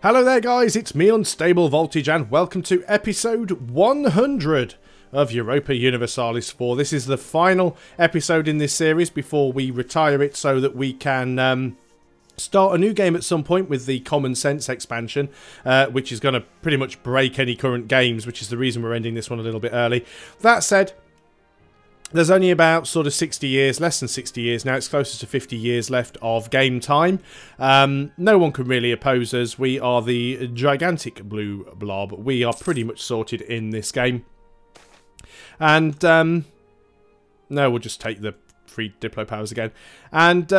Hello there guys, it's me Unstable Voltage and welcome to episode 100 of Europa Universalis IV. This is the final episode in this series before we retire it so that we can start a new game at some point with the Common Sense expansion, which is going to pretty much break any current games, which is the reason we're ending this one a little bit early. That said, there's only about sort of 60 years, less than 60 years now, it's closer to 50 years left of game time. No one can really oppose us. We are the gigantic blue blob. We are pretty much sorted in this game. And, no, we'll just take the free Diplo powers again. And,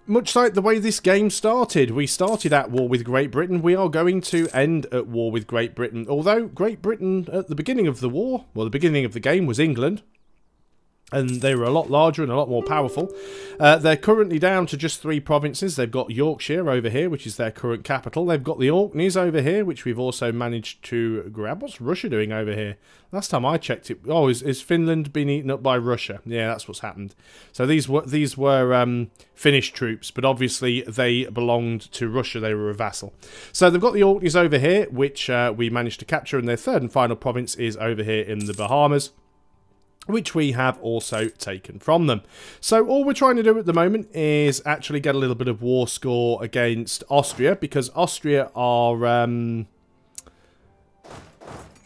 much like the way this game started, we started at war with Great Britain. We are going to end at war with Great Britain. Although Great Britain, at the beginning of the war, well, the beginning of the game was England. And they were a lot larger and a lot more powerful. They're currently down to just 3 provinces. They've got Yorkshire over here, which is their current capital. They've got the Orkneys over here, which we've also managed to grab. What's Russia doing over here? Last time I checked it... Oh, is Finland being eaten up by Russia? Yeah, that's what's happened. So these were Finnish troops, but obviously they belonged to Russia. They were a vassal. So they've got the Orkneys over here, which we managed to capture, and their third and final province is over here in the Bahamas, which we have also taken from them. So all we're trying to do at the moment is actually get a little bit of war score against Austria, because Austria are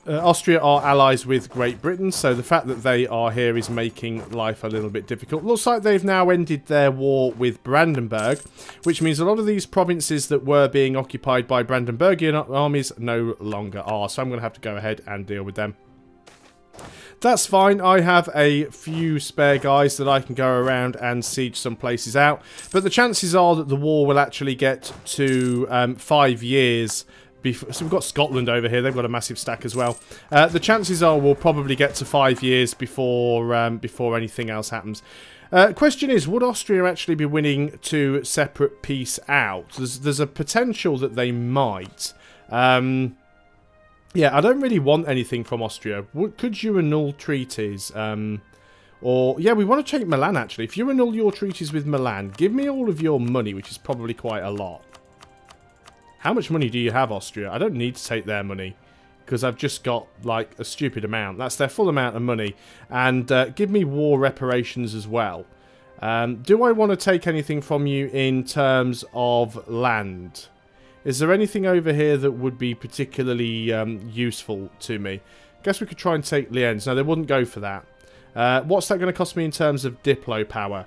allies with Great Britain, so the fact that they are here is making life a little bit difficult. Looks like they've now ended their war with Brandenburg, which means a lot of these provinces that were being occupied by Brandenburgian armies no longer are, so I'm going to have to go ahead and deal with them. That's fine. I have a few spare guys that I can go around and siege some places out. But the chances are that the war will actually get to 5 years before. So we've got Scotland over here. They've got a massive stack as well. The chances are we'll probably get to 5 years before before anything else happens. Question is, would Austria actually be winning to separate peace out? There's a potential that they might. Yeah, I don't really want anything from Austria. Could you annul treaties? Or, yeah, we want to take Milan, actually. If you annul your treaties with Milan, give me all of your money, which is probably quite a lot. How much money do you have, Austria? I don't need to take their money, because I've just got, like, a stupid amount. That's their full amount of money. And give me war reparations as well. Do I want to take anything from you in terms of land? Is there anything over here that would be particularly useful to me? Guess we could try and take Lienz. No, they wouldn't go for that. What's that going to cost me in terms of Diplo power?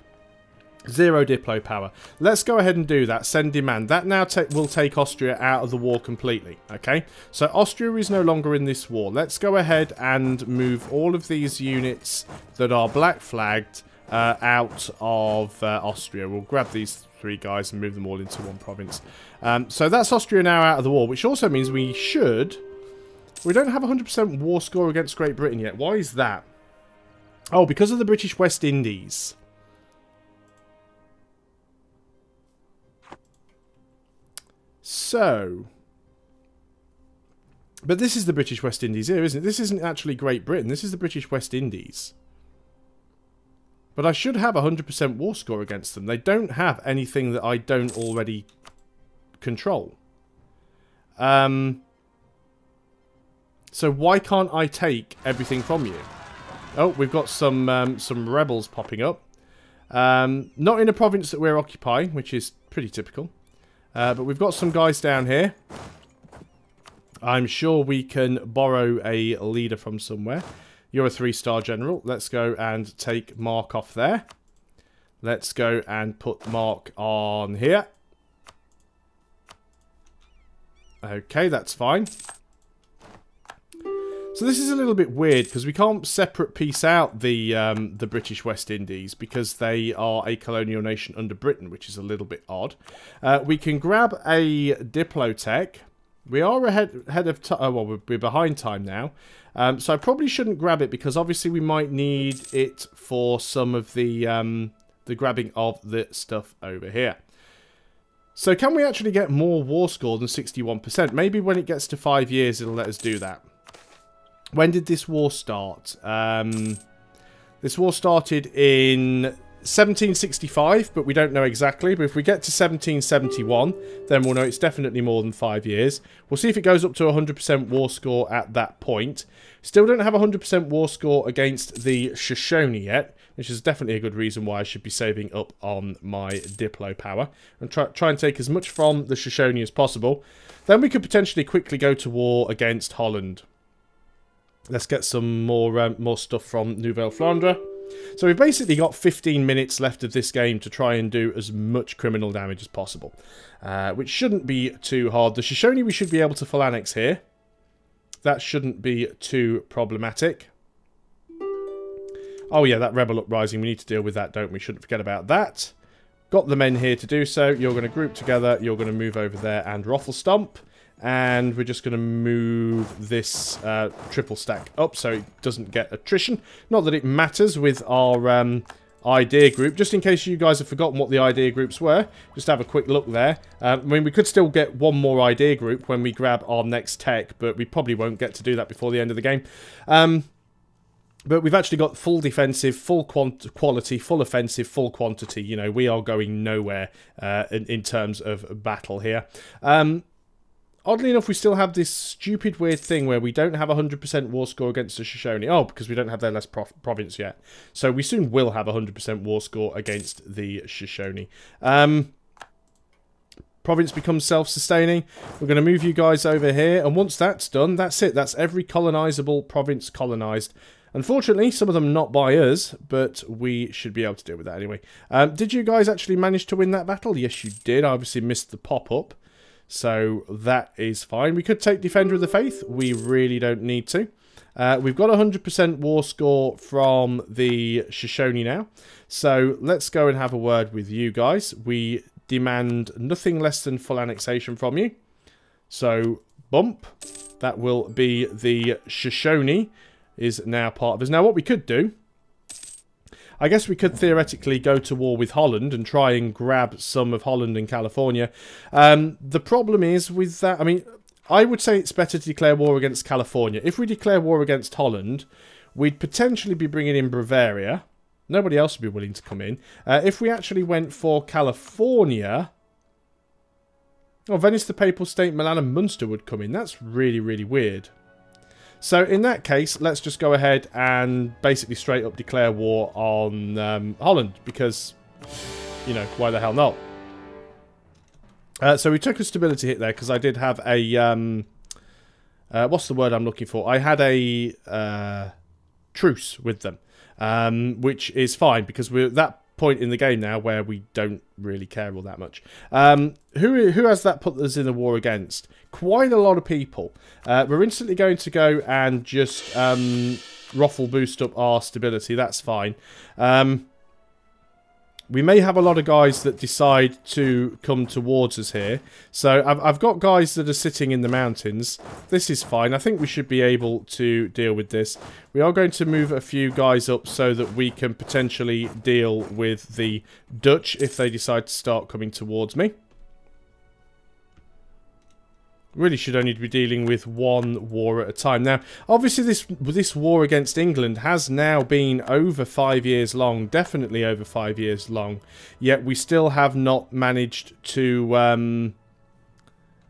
0 Diplo power. Let's go ahead and do that. Send demand. That now will take Austria out of the war completely. Okay? So Austria is no longer in this war. Let's go ahead and move all of these units that are black flagged out of Austria. We'll grab these 3 guys and move them all into 1 province. So that's Austria now out of the war, which also means we should... We don't have 100% war score against Great Britain yet. Why is that? Oh, because of the British West Indies. So... But this is the British West Indies here, isn't it? This isn't actually Great Britain. This is the British West Indies. But I should have 100% war score against them. They don't have anything that I don't already control. So why can't I take everything from you? Oh, we've got some rebels popping up. Not in a province that we're occupying, which is pretty typical. But we've got some guys down here. I'm sure we can borrow a leader from somewhere. You're a 3-star general. Let's go and take Mark off there. Let's go and put Mark on here. Okay, that's fine. So this is a little bit weird because we can't separate peace out the British West Indies because they are a colonial nation under Britain, which is a little bit odd. We can grab a Diplotech. We are ahead of time. Oh, well, we're behind time now. So I probably shouldn't grab it because obviously we might need it for some of the grabbing of the stuff over here. So can we actually get more war score than 61%? Maybe when it gets to 5 years it'll let us do that. When did this war start? This war started in 1765, but we don't know exactly. But if we get to 1771, then we'll know it's definitely more than 5 years. We'll see if it goes up to 100% war score at that point. Still don't have a 100% war score against the Shoshone yet, which is definitely a good reason why I should be saving up on my Diplo power. And try and take as much from the Shoshone as possible. Then we could potentially quickly go to war against Holland. Let's get some more stuff from Nouvelle Flandre. So we've basically got 15 minutes left of this game to try and do as much criminal damage as possible. Which shouldn't be too hard. The Shoshone we should be able to full annex here. That shouldn't be too problematic. Oh yeah, that rebel uprising. We need to deal with that, don't we? Shouldn't forget about that. Got the men here to do so. You're going to group together. You're going to move over there and Ruffle Stomp. And we're just going to move this triple stack up so it doesn't get attrition. Not that it matters with our idea group. Just in case you guys have forgotten what the idea groups were, just have a quick look there. I mean, we could still get one more idea group when we grab our next tech, but we probably won't get to do that before the end of the game. But we've actually got full defensive, full quality, full offensive, full quantity. You know, we are going nowhere in terms of battle here. Oddly enough, we still have this stupid weird thing where we don't have a 100% war score against the Shoshone. Oh, because we don't have their last province yet. So we soon will have a 100% war score against the Shoshone. Province becomes self-sustaining. We're going to move you guys over here. And once that's done, that's it. That's every colonizable province colonized. Unfortunately, some of them not by us, but we should be able to deal with that anyway. Did you guys actually manage to win that battle? Yes, you did. I obviously missed the pop-up. So that is fine. We could take Defender of the Faith. We really don't need to. We've got a 100% war score from the Shoshone now. So let's go and have a word with you guys. We demand nothing less than full annexation from you. So, bump. That will be the Shoshone is now part of us. Now, what we could do, I guess we could theoretically go to war with Holland and try and grab some of Holland and California. The problem is with that, I mean, I would say it's better to declare war against California. If we declare war against Holland, we'd potentially be bringing in Bavaria. Nobody else would be willing to come in. If we actually went for California, oh, Venice, the Papal State, Milan and Munster would come in. That's really, really weird. So in that case, let's just go ahead and basically straight up declare war on Holland. Because, you know, why the hell not? So we took a stability hit there because I did have a... what's the word I'm looking for? I had a truce with them. Which is fine because we're at that point in the game now where we don't really care all that much. Who has that put us in the war against? Quite a lot of people. We're instantly going to go and just ruffle boost up our stability. That's fine. We may have a lot of guys that decide to come towards us here. So I've got guys that are sitting in the mountains. This is fine. I think we should be able to deal with this. We are going to move a few guys up so that we can potentially deal with the Dutch if they decide to start coming towards me. Really should only be dealing with one war at a time. Now, obviously this war against England has now been over 5 years long. Definitely over 5 years long. Yet we still have not managed to...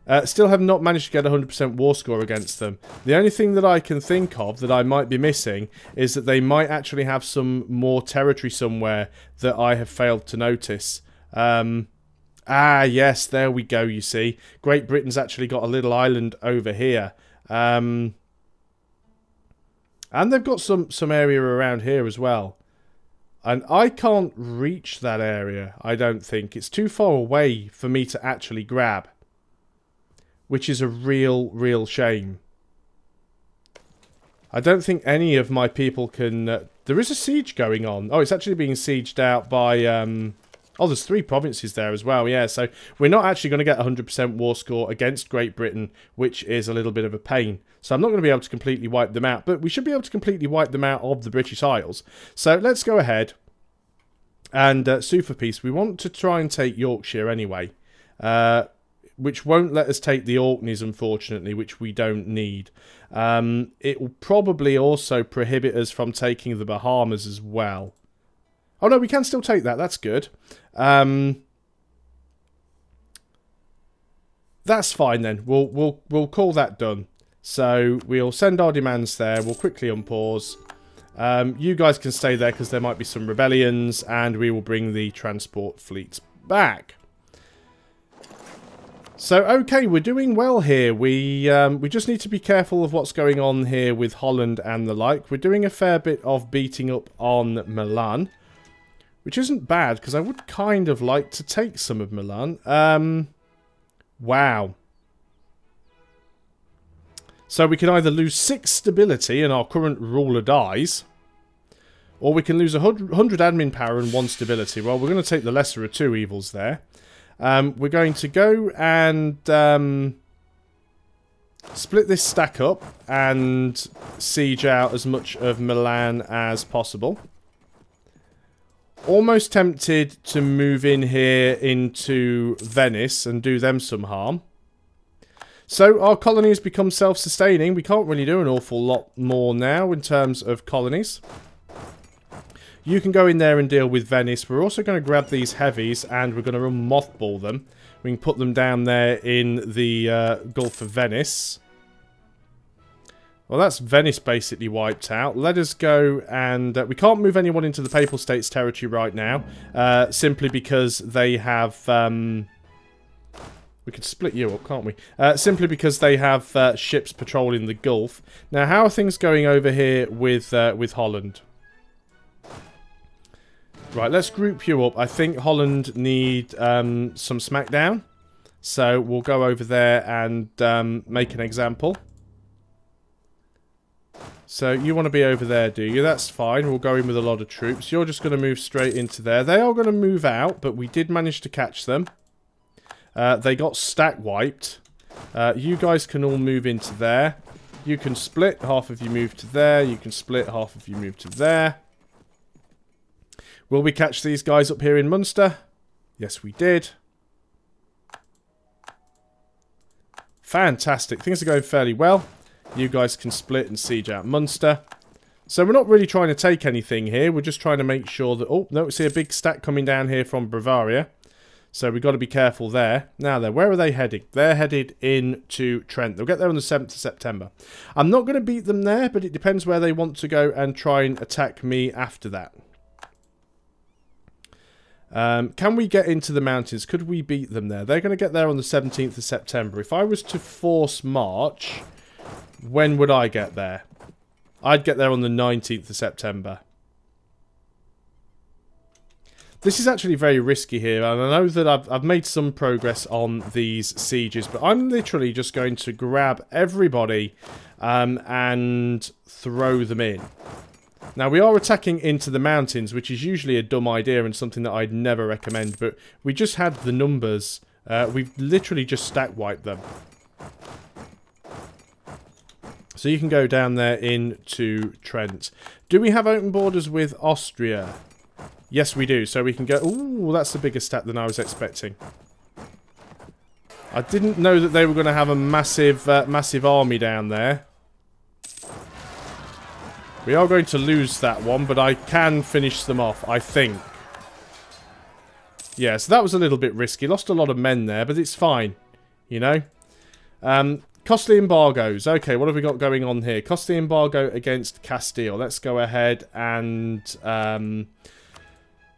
get a 100% war score against them. The only thing that I can think of that I might be missing is that they might actually have some more territory somewhere that I have failed to notice. Ah, yes, there we go, you see. Great Britain's actually got a little island over here. And they've got some area around here as well. And I can't reach that area, I don't think. It's too far away for me to actually grab. Which is a real shame. I don't think any of my people can... there is a siege going on. Oh, it's actually being sieged out by... Oh, there's 3 provinces there as well, yeah. So we're not actually going to get a 100% war score against Great Britain, which is a little bit of a pain. So I'm not going to be able to completely wipe them out, but we should be able to completely wipe them out of the British Isles. So let's go ahead and sue for peace. We want to try and take Yorkshire anyway, which won't let us take the Orkneys, unfortunately, which we don't need. It will probably also prohibit us from taking the Bahamas as well. Oh no, we can still take that. That's good. That's fine then. We'll call that done. So we'll send our demands there. We'll quickly unpause. You guys can stay there because there might be some rebellions, and we will bring the transport fleets back. So, okay, we're doing well here. We just need to be careful of what's going on here with Holland and the like. We're doing a fair bit of beating up on Milan, which isn't bad, because I would kind of like to take some of Milan. Wow. So we can either lose 6 stability and our current ruler dies, or we can lose 100 admin power and 1 stability. Well, we're going to take the lesser of 2 evils there. We're going to go and split this stack up and siege out as much of Milan as possible. Almost tempted to move in here into Venice and do them some harm. So our colonies become self-sustaining. We can't really do an awful lot more now in terms of colonies. You can go in there and deal with Venice. We're also going to grab these heavies and we're going to mothball them. We can put them down there in the Gulf of Venice. Well, that's Venice basically wiped out. Let us go and... we can't move anyone into the Papal States territory right now. Simply because they have... we could split you up, can't we? Simply because they have ships patrolling the Gulf. Now, how are things going over here with Holland? Right, let's group you up. I think Holland need some smackdown. So we'll go over there and make an example. So you want to be over there, do you? That's fine. We'll go in with a lot of troops. You're just going to move straight into there. They are going to move out, but we did manage to catch them. They got stack wiped. You guys can all move into there. You can split. Half of you move to there. You can split. Half of you move to there. Will we catch these guys up here in Munster? Yes, we did. Fantastic. Things are going fairly well. You guys can split and siege out Munster. So we're not really trying to take anything here. We're just trying to make sure that... Oh, no, we see a big stack coming down here from Bavaria. So we've got to be careful there. Now then, where are they heading? They're headed into Trent. They'll get there on the 7th of September. I'm not going to beat them there, but it depends where they want to go and try and attack me after that. Can we get into the mountains? Could we beat them there? They're going to get there on the 17th of September. If I was to force march, when would I get there? I'd get there on the 19th of September. This is actually very risky here, and I know that I've made some progress on these sieges, but I'm literally just going to grab everybody and throw them in. Now, we are attacking into the mountains, which is usually a dumb idea and something that I'd never recommend, but we just had the numbers. We've literally just stack wiped them. So you can go down there into Trent. Do we have open borders with Austria? Yes, we do. So we can go... Ooh, that's a bigger stat than I was expecting. I didn't know that they were going to have a massive, massive army down there. We are going to lose that one, but I can finish them off, I think. Yeah, so that was a little bit risky. Lost a lot of men there, but it's fine. You know? Costly embargoes. Okay, what have we got going on here? Costly embargo against Castile. Let's go ahead and...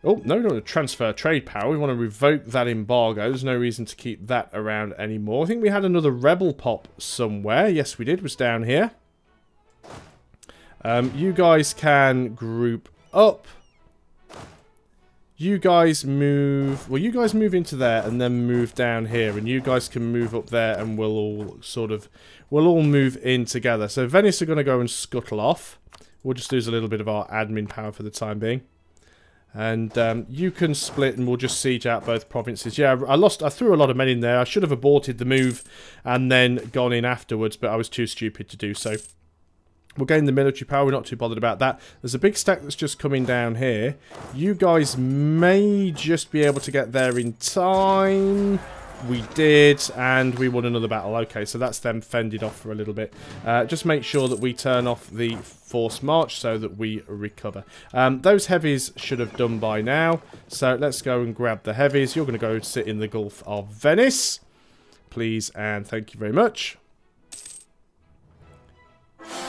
Oh, no, we don't want to transfer trade power. We want to revoke that embargo. There's no reason to keep that around anymore. I think we had another rebel pop somewhere. Yes, we did. It was down here. You guys can group up. You guys move... Well, you guys move into there and then move down here. And you guys can move up there and we'll all sort of... We'll all move in together. So Venice are going to go and scuttle off. We'll just lose a little bit of our admin power for the time being. And you can split and we'll just siege out both provinces. Yeah, I threw a lot of men in there. I should have aborted the move and then gone in afterwards, but I was too stupid to do so. We'll gain the military power. We're not too bothered about that. There's a big stack that's just coming down here. You guys may just be able to get there in time. We did, and we won another battle. Okay, so that's them fended off for a little bit. Just make sure that we turn off the forced march so that we recover. Those heavies should have done by now. So let's go and grab the heavies. You're going to go sit in the Gulf of Venice. Please and thank you very much.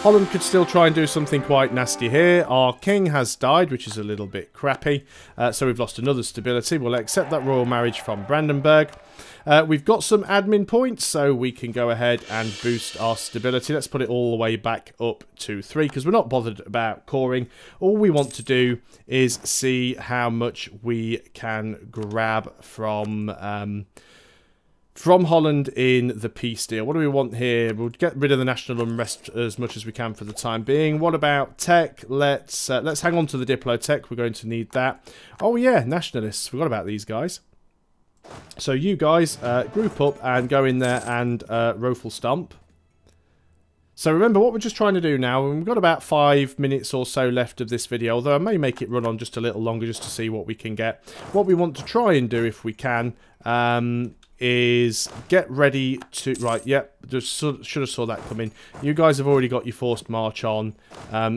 Holland could still try and do something quite nasty here. Our king has died, which is a little bit crappy. So we've lost another stability. We'll accept that royal marriage from Brandenburg. We've got some admin points, so we can go ahead and boost our stability. Let's put it all the way back up to 3, because we're not bothered about coring. All we want to do is see how much we can grab from Holland in the peace deal. What do we want here? We'll get rid of the national unrest as much as we can for the time being. What about tech? Let's hang on to the Diplo tech. We're going to need that. Oh yeah, nationalists. Forgot about these guys. So you guys group up and go in there and rofle stomp. So remember what we're just trying to do now, and we've got about 5 minutes or so left of this video, although I may make it run on just a little longer just to see what we can get. What we want to try and do, if we can, is get ready to... Right, yep, just should have saw that coming. You guys have already got your forced march on.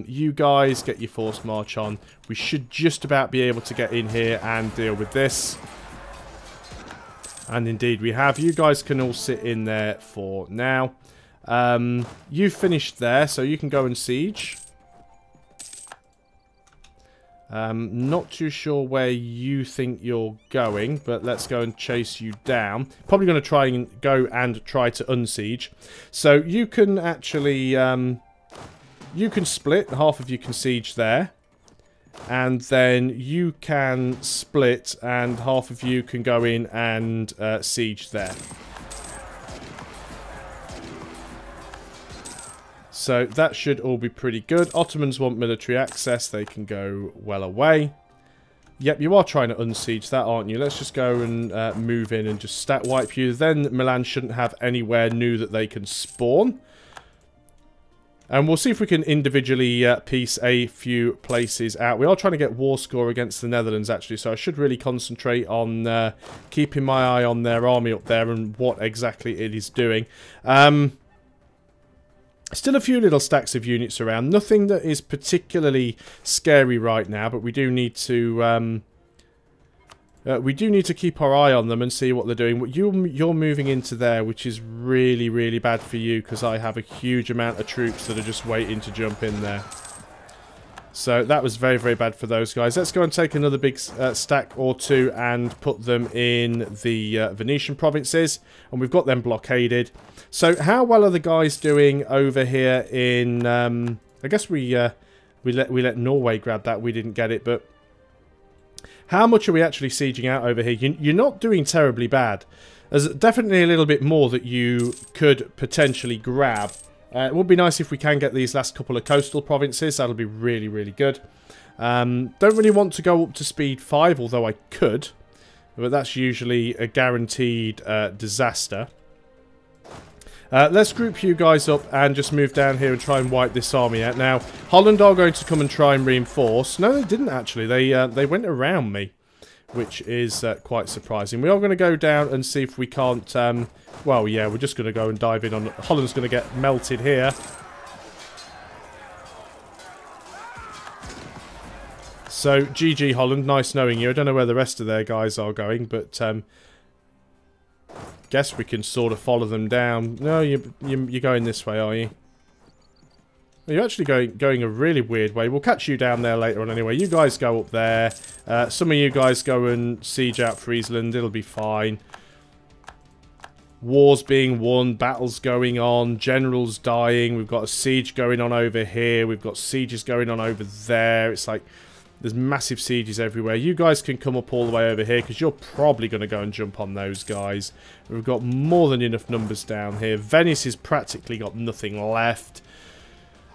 You guys get your forced march on. We should just about be able to get in here and deal with this. And indeed we have. You guys can all sit in there for now. You've finished there, so you can go and siege. Not too sure where you think you're going, but let's go and chase you down. Probably going to try and go and try to unsiege. So you can actually, you can split. Half of you can siege there. And then you can split and half of you can go in and siege there. So that should all be pretty good. Ottomans want military access. They can go well away. Yep, you are trying to unsiege that, aren't you? Let's just go and move in and just stat wipe you. Then Milan shouldn't have anywhere new that they can spawn. And we'll see if we can individually piece a few places out. We are trying to get war score against the Netherlands, actually. So I should really concentrate on keeping my eye on their army up there and what exactly it is doing. Still a few little stacks of units around. Nothing that is particularly scary right now, but we do need to keep our eye on them and see what they're doing. You're moving into there, which is really, really bad for you because I have a huge amount of troops that are just waiting to jump in there. So that was very, very bad for those guys. Let's go and take another big stack or two and put them in the Venetian provinces. And we've got them blockaded. So how well are the guys doing over here in... I guess we let Norway grab that. We didn't get it, but... How much are we actually sieging out over here? You're not doing terribly bad. There's definitely a little bit more that you could potentially grab. It would be nice if we can get these last couple of coastal provinces. That'll be really, really good. Don't really want to go up to speed 5, although I could. But that's usually a guaranteed disaster. Let's group you guys up and just move down here and try and wipe this army out. Now, Holland are going to come and try and reinforce. No, they didn't actually. They went around me, which is quite surprising. We are going to go down and see if we can't... well, yeah, we're just going to go and dive in on... Holland's going to get melted here. So, GG Holland, nice knowing you. I don't know where the rest of their guys are going, but... guess we can sort of follow them down. No, you're going this way, are you? You're actually going a really weird way. We'll catch you down there later on anyway. You guys go up there. Some of you guys go and siege out Friesland. It'll be fine. Wars being won. Battles going on. Generals dying. We've got a siege going on over here. We've got sieges going on over there. It's like... There's massive sieges everywhere. You guys can come up all the way over here because you're probably going to go and jump on those guys. We've got more than enough numbers down here. Venice has practically got nothing left.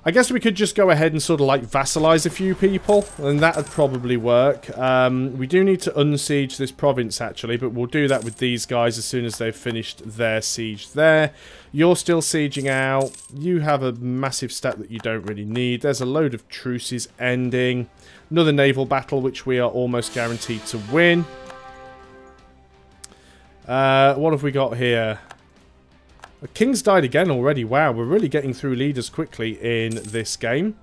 I guess we could just go ahead and sort of like vassalize a few people, and that would probably work. We do need to unsiege this province actually, but we'll do that with these guys as soon as they've finished their siege there. You're still sieging out. You have a massive stat that you don't really need. There's a load of truces ending. Another naval battle, which we are almost guaranteed to win. What have we got here? The King's died again already. Wow, we're really getting through leaders quickly in this game.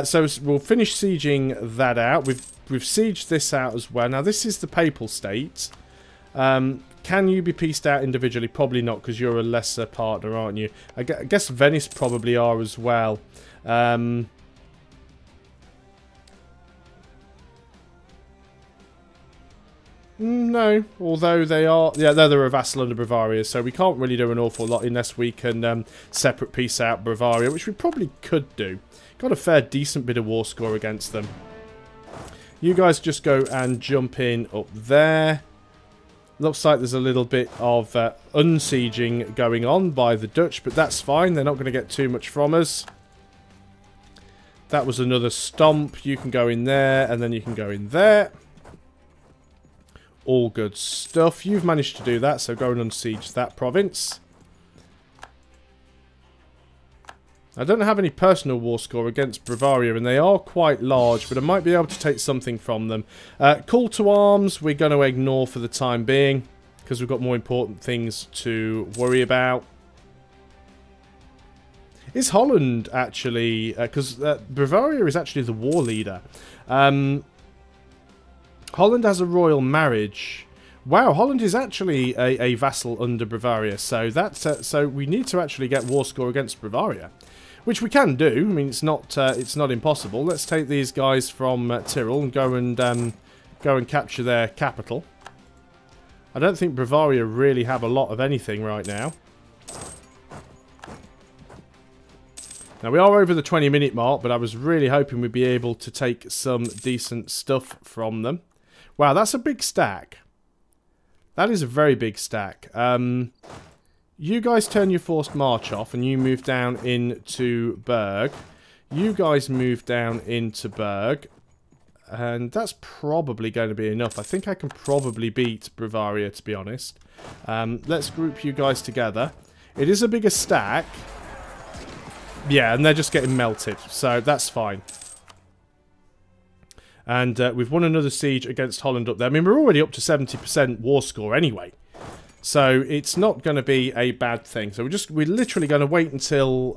So we'll finish sieging that out. We've sieged this out as well. Now, this is the Papal State. Can you be pieced out individually? Probably not, because you're a lesser partner, aren't you? I guess Venice probably are as well. No, although they are... Yeah, they're a vassal under Bavaria, so we can't really do an awful lot unless we can separate peace out Bavaria, which we probably could do. Got a fair, decent bit of war score against them. You guys just go and jump in up there. Looks like there's a little bit of unsieging going on by the Dutch, but that's fine. They're not going to get too much from us. That was another stomp. You can go in there, and then you can go in there. All good stuff. You've managed to do that, so go and unsiege that province. I don't have any personal war score against Bavaria, and they are quite large, but I might be able to take something from them. Call to arms, we're going to ignore for the time being, because we've got more important things to worry about. Is Holland actually... because Bavaria is actually the war leader. Holland has a royal marriage. Wow, Holland is actually a vassal under Bavaria, so that's so we need to actually get war score against Bavaria, which we can do. I mean, it's not impossible. Let's take these guys from Tyrol and go and capture their capital. I don't think Bavaria really have a lot of anything right now. Now, we are over the 20-minute mark, but I was really hoping we'd be able to take some decent stuff from them. Wow, that's a big stack. That is a very big stack. You guys turn your forced march off and you move down into Berg. You guys move down into Berg. And that's probably going to be enough. I think I can probably beat Bavaria, to be honest. Let's group you guys together. It is a bigger stack. Yeah, and they're just getting melted, so that's fine. And we've won another siege against Holland up there. I mean, we're already up to 70% war score anyway. So it's not going to be a bad thing. So we're literally going to wait until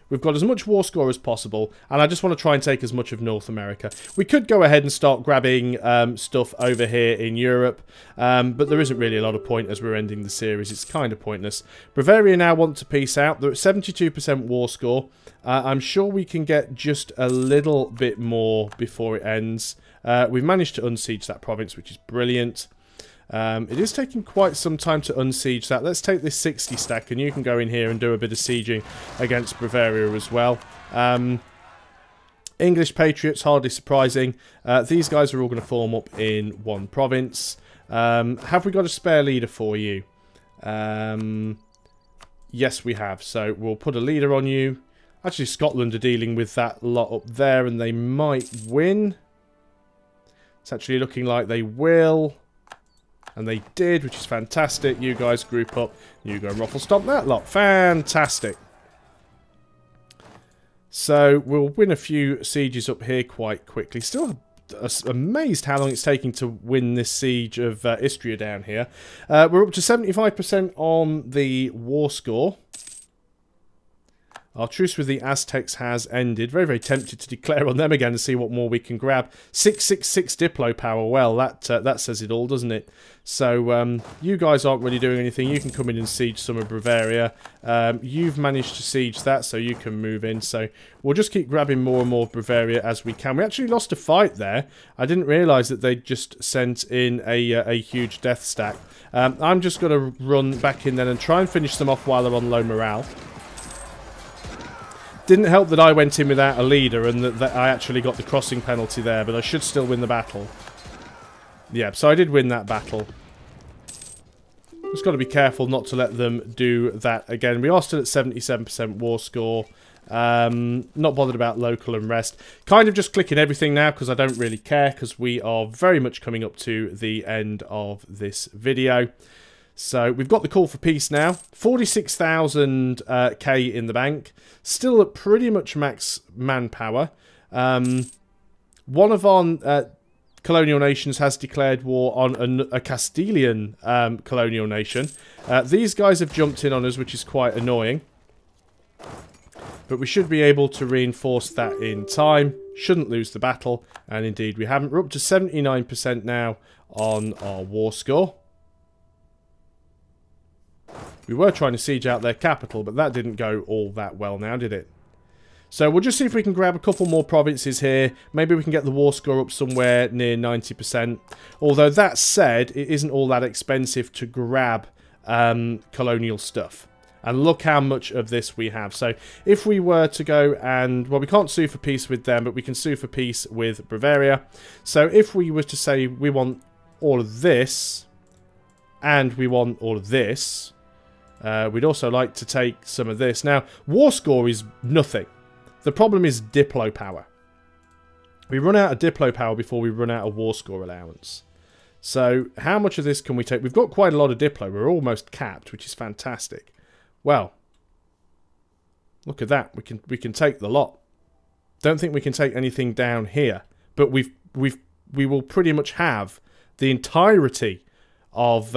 we've got as much war score as possible. And I just want to try and take as much of North America. We could go ahead and start grabbing stuff over here in Europe. But there isn't really a lot of point as we're ending the series. It's kind of pointless. Bavaria now want to peace out. They're at 72% war score. I'm sure we can get just a little bit more before it ends. We've managed to unsiege that province, which is brilliant. It is taking quite some time to unsiege that. Let's take this 60 stack, and you can go in here and do a bit of sieging against Bavaria as well. English Patriots, hardly surprising. These guys are all going to form up in one province. Have we got a spare leader for you? Yes, we have. So we'll put a leader on you. Actually, Scotland are dealing with that lot up there, and they might win. It's actually looking like they will. And they did, which is fantastic. You guys group up. You go ruffle stomp that lot. Fantastic. So we'll win a few sieges up here quite quickly. Still amazed how long it's taking to win this siege of Istria down here. We're up to 75% on the war score. Our truce with the Aztecs has ended. Very, very tempted to declare on them again and see what more we can grab. 666 Diplo power. Well, that says it all, doesn't it? So, you guys aren't really doing anything. You can come in and siege some of Bavaria. You've managed to siege that, so you can move in. So, we'll just keep grabbing more and more Bavaria as we can. We actually lost a fight there. I didn't realise that they just sent in a huge death stack. I'm just going to run back in then and try and finish them off while they're on low morale. Didn't help that I went in without a leader and that I actually got the crossing penalty there, but I should still win the battle. Yeah, so I did win that battle. Just got to be careful not to let them do that again. We are still at 77% war score. Not bothered about local unrest. Kind of just clicking everything now because I don't really care, because we are very much coming up to the end of this video. So we've got the call for peace now. 46,000 K in the bank. Still at pretty much max manpower. One of our colonial nations has declared war on a Castilian colonial nation. These guys have jumped in on us, which is quite annoying. But we should be able to reinforce that in time. Shouldn't lose the battle. And indeed we haven't. We're up to 79% now on our war score. We were trying to siege out their capital, but that didn't go all that well now, did it? So we'll just see if we can grab a couple more provinces here. Maybe we can get the war score up somewhere near 90%. Although that said, it isn't all that expensive to grab colonial stuff. And look how much of this we have. So if we were to go and... Well, we can't sue for peace with them, but we can sue for peace with Bavaria. So if we were to say we want all of this, and we want all of this, we'd also like to take some of this. Now, war score is nothing. The problem is Diplo power. We run out of Diplo power before we run out of war score allowance. So how much of this can we take? We've got quite a lot of Diplo. We're almost capped, which is fantastic. Well, look at that. We can take the lot. Don't think we can take anything down here, but we will pretty much have the entirety of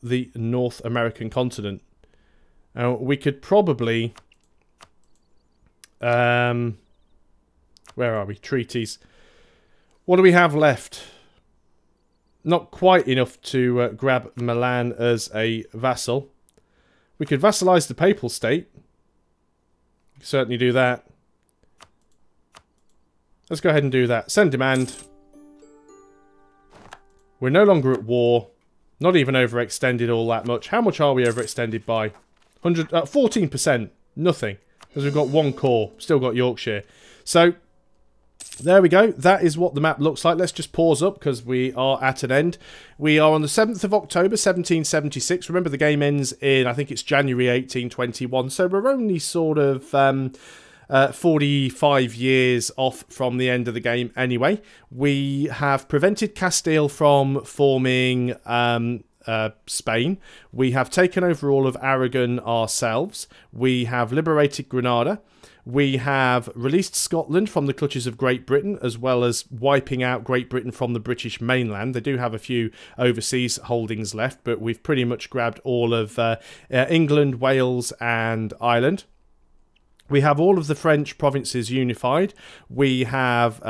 the North American continent. We could probably... where are we? Treaties. What do we have left? Not quite enough to grab Milan as a vassal. We could vassalize the Papal State. We can certainly do that. Let's go ahead and do that. Send demand. We're no longer at war. Not even overextended all that much. How much are we overextended by? 14%. Nothing. Because we've got one corps. Still got Yorkshire. So, there we go. That is what the map looks like. Let's just pause up because we are at an end. We are on the 7th of October, 1776. Remember, the game ends in, I think it's January 1821. So, we're only sort of 45 years off from the end of the game anyway. We have prevented Castile from forming... Spain. We have taken over all of Aragon ourselves. We have liberated Granada. We have released Scotland from the clutches of Great Britain, as well as wiping out Great Britain from the British mainland. They do have a few overseas holdings left, but we've pretty much grabbed all of England, Wales and Ireland. We have all of the French provinces unified. We have...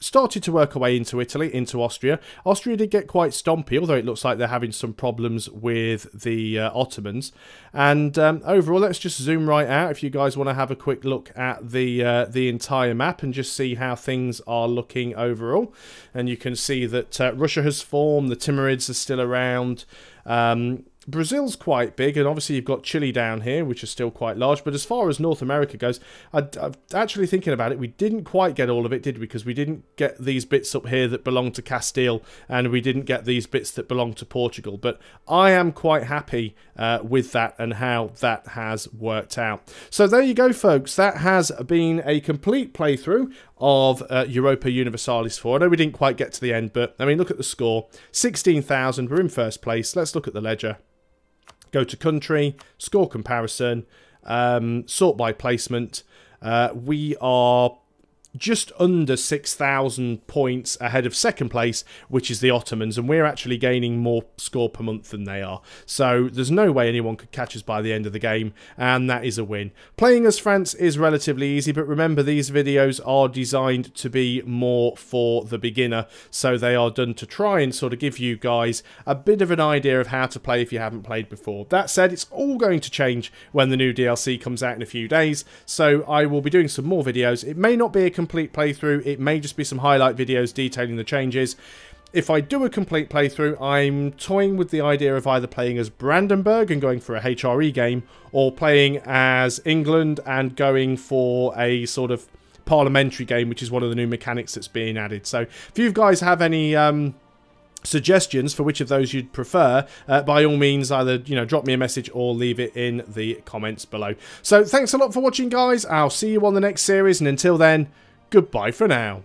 started to work our way into Italy, into Austria. Austria did get quite stompy, although it looks like they're having some problems with the Ottomans. And overall, let's just zoom right out if you guys want to have a quick look at the entire map and just see how things are looking overall. And you can see that Russia has formed, the Timurids are still around. Brazil's quite big, and obviously you've got Chile down here, which is still quite large. But as far as North America goes, I'm actually thinking about it, we didn't quite get all of it, did we? Because we didn't get these bits up here that belong to Castile, and we didn't get these bits that belong to Portugal. But I am quite happy with that and how that has worked out. So there you go, folks. That has been a complete playthrough of Europa Universalis IV. I know we didn't quite get to the end, but I mean, look at the score. 16,000. We're in first place. Let's look at the ledger. Go to country, score comparison, sort by placement. We are just under 6,000 points ahead of second place, which is the Ottomans, and we're actually gaining more score per month than they are. So there's no way anyone could catch us by the end of the game, and that is a win. Playing as France is relatively easy, but remember, these videos are designed to be more for the beginner, so they are done to try and sort of give you guys a bit of an idea of how to play if you haven't played before. That said, it's all going to change when the new DLC comes out in a few days, so I will be doing some more videos. It may not be a complete playthrough, it may just be some highlight videos detailing the changes. If I do a complete playthrough, I'm toying with the idea of either playing as Brandenburg and going for a HRE game, or playing as England and going for a sort of parliamentary game, which is one of the new mechanics that's being added. So if you guys have any suggestions for which of those you'd prefer, by all means, either drop me a message or leave it in the comments below. So thanks a lot for watching, guys. I'll see you on the next series, and until then, goodbye for now.